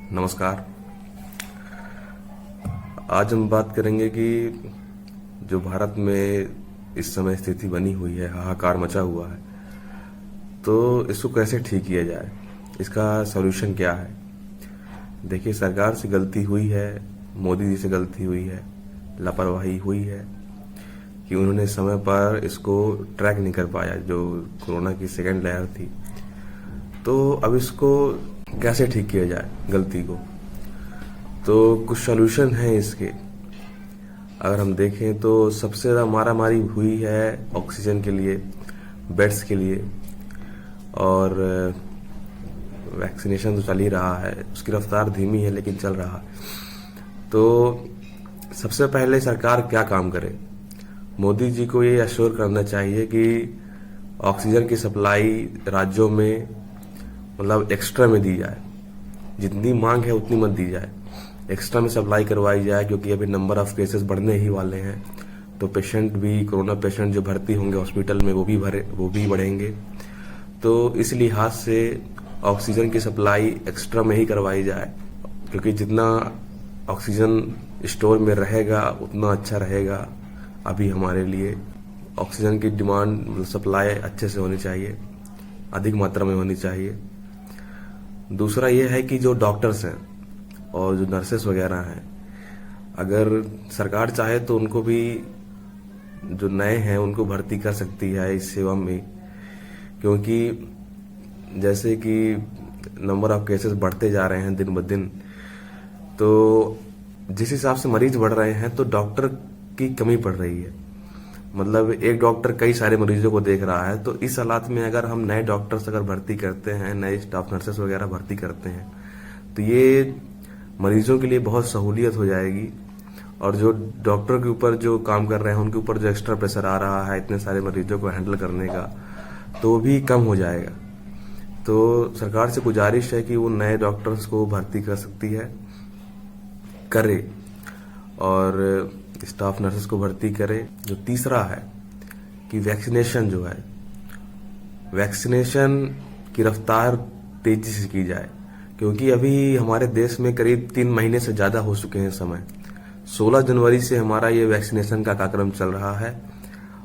नमस्कार। आज हम बात करेंगे कि जो भारत में इस समय स्थिति बनी हुई है, हाहाकार मचा हुआ है, तो इसको कैसे ठीक किया जाए, इसका सॉल्यूशन क्या है। देखिए, सरकार से गलती हुई है, मोदी जी से गलती हुई है, लापरवाही हुई है कि उन्होंने समय पर इसको ट्रैक नहीं कर पाया, जो कोरोना की सेकेंड लहर थी। तो अब इसको कैसे ठीक किया जाए गलती को, तो कुछ सॉल्यूशन है इसके। अगर हम देखें तो सबसे ज़्यादा मारामारी हुई है ऑक्सीजन के लिए, बेड्स के लिए, और वैक्सीनेशन तो चल ही रहा है, उसकी रफ्तार धीमी है लेकिन चल रहा है। तो सबसे पहले सरकार क्या काम करे, मोदी जी को ये अश्योर करना चाहिए कि ऑक्सीजन की सप्लाई राज्यों में मतलब एक्स्ट्रा में दी जाए। जितनी मांग है उतनी मत दी जाए, एक्स्ट्रा में सप्लाई करवाई जाए, क्योंकि अभी नंबर ऑफ केसेस बढ़ने ही वाले हैं। तो पेशेंट भी, कोरोना पेशेंट जो भर्ती होंगे हॉस्पिटल में, वो भी बढ़ेंगे। तो इस लिहाज से ऑक्सीजन की सप्लाई एक्स्ट्रा में ही करवाई जाए, क्योंकि जितना ऑक्सीजन स्टोर में रहेगा उतना अच्छा रहेगा। अभी हमारे लिए ऑक्सीजन की डिमांड, सप्लाई अच्छे से होनी चाहिए, अधिक मात्रा में होनी चाहिए। दूसरा ये है कि जो डॉक्टर्स हैं और जो नर्सेस वगैरह हैं, अगर सरकार चाहे तो उनको भी, जो नए हैं उनको भर्ती कर सकती है इस सेवा में, क्योंकि जैसे कि नंबर ऑफ केसेस बढ़ते जा रहे हैं दिन ब दिन, तो जिस हिसाब से मरीज बढ़ रहे हैं तो डॉक्टर की कमी पड़ रही है। मतलब एक डॉक्टर कई सारे मरीजों को देख रहा है। तो इस हालात में अगर हम नए डॉक्टर्स अगर भर्ती करते हैं, नए स्टाफ नर्सेस वगैरह भर्ती करते हैं, तो ये मरीजों के लिए बहुत सहूलियत हो जाएगी। और जो डॉक्टर के ऊपर जो काम कर रहे हैं उनके ऊपर जो एक्स्ट्रा प्रेशर आ रहा है इतने सारे मरीजों को हैंडल करने का, तो भी कम हो जाएगा। तो सरकार से गुजारिश है कि वो नए डॉक्टर्स को भर्ती कर सकती है, करे, और स्टाफ नर्सेस को भर्ती करे। जो तीसरा है कि वैक्सीनेशन जो है, वैक्सीनेशन की रफ्तार तेजी से की जाए, क्योंकि अभी हमारे देश में करीब 3 महीने से ज्यादा हो चुके हैं समय। 16 जनवरी से हमारा ये वैक्सीनेशन का कार्यक्रम चल रहा है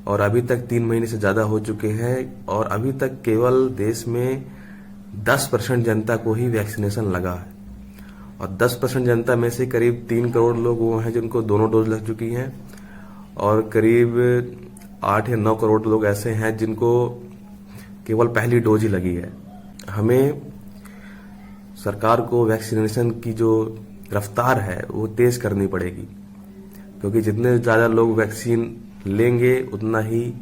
और अभी तक 3 महीने से ज्यादा हो चुके हैं, और अभी तक केवल देश में 10% जनता को ही वैक्सीनेशन लगा है। और 10% जनता में से करीब 3 करोड़ लोग वो हैं जिनको दोनों डोज लग चुकी हैं, और करीब 8 या 9 करोड़ लोग ऐसे हैं जिनको केवल पहली डोज ही लगी है। हमें सरकार को वैक्सीनेशन की जो रफ्तार है वो तेज करनी पड़ेगी, क्योंकि जितने ज्यादा लोग वैक्सीन लेंगे उतना ही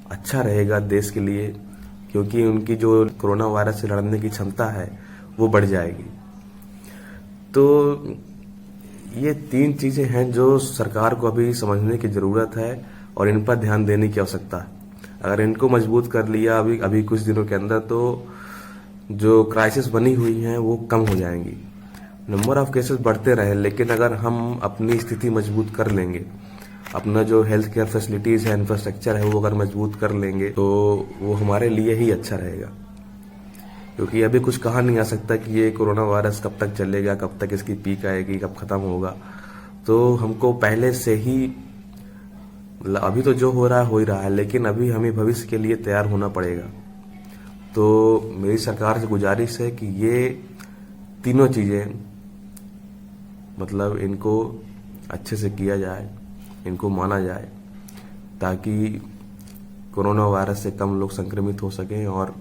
अच्छा रहेगा देश के लिए, क्योंकि उनकी जो कोरोना वायरस से लड़ने की क्षमता है वो बढ़ जाएगी। तो ये 3 चीजें हैं जो सरकार को अभी समझने की जरूरत है और इन पर ध्यान देने की आवश्यकता है। अगर इनको मजबूत कर लिया अभी कुछ दिनों के अंदर, तो जो क्राइसिस बनी हुई हैं वो कम हो जाएंगी। नंबर ऑफ केसेस बढ़ते रहे, लेकिन अगर हम अपनी स्थिति मजबूत कर लेंगे, अपना जो हेल्थ केयर फैसिलिटीज है, इंफ्रास्ट्रक्चर है, वो अगर मजबूत कर लेंगे, तो वो हमारे लिए ही अच्छा रहेगा। क्योंकि अभी कुछ कहा नहीं आ सकता कि ये कोरोना वायरस कब तक चलेगा, कब तक इसकी पीक आएगी, कब खत्म होगा। तो हमको पहले से ही, अभी तो जो हो रहा है, लेकिन अभी हमें भविष्य के लिए तैयार होना पड़ेगा। तो मेरी सरकार से गुजारिश है कि ये तीनों चीजें, मतलब इनको अच्छे से किया जाए, इनको माना जाए, ताकि कोरोना वायरस से कम लोग संक्रमित हो सकें और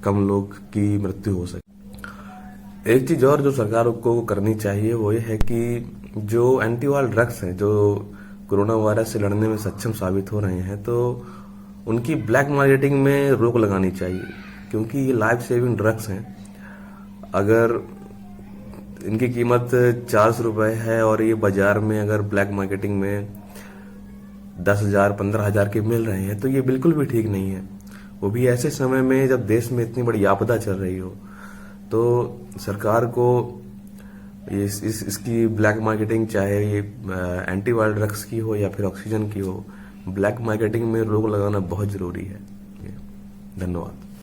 कम लोग की मृत्यु हो सके। एक चीज और जो सरकार को करनी चाहिए वो ये है कि जो एंटीवायरल ड्रग्स हैं, जो कोरोना वायरस से लड़ने में सक्षम साबित हो रहे हैं, तो उनकी ब्लैक मार्केटिंग में रोक लगानी चाहिए, क्योंकि ये लाइफ सेविंग ड्रग्स हैं। अगर इनकी कीमत 400 रुपए है और ये बाजार में अगर ब्लैक मार्केटिंग में 10,000 15,000 के मिल रहे हैं, तो ये बिल्कुल भी ठीक नहीं है। वो भी ऐसे समय में जब देश में इतनी बड़ी आपदा चल रही हो। तो सरकार को इसकी ब्लैक मार्केटिंग, चाहे ये एंटीवायरल ड्रग्स की हो या फिर ऑक्सीजन की हो, ब्लैक मार्केटिंग में रोक लगाना बहुत जरूरी है। धन्यवाद।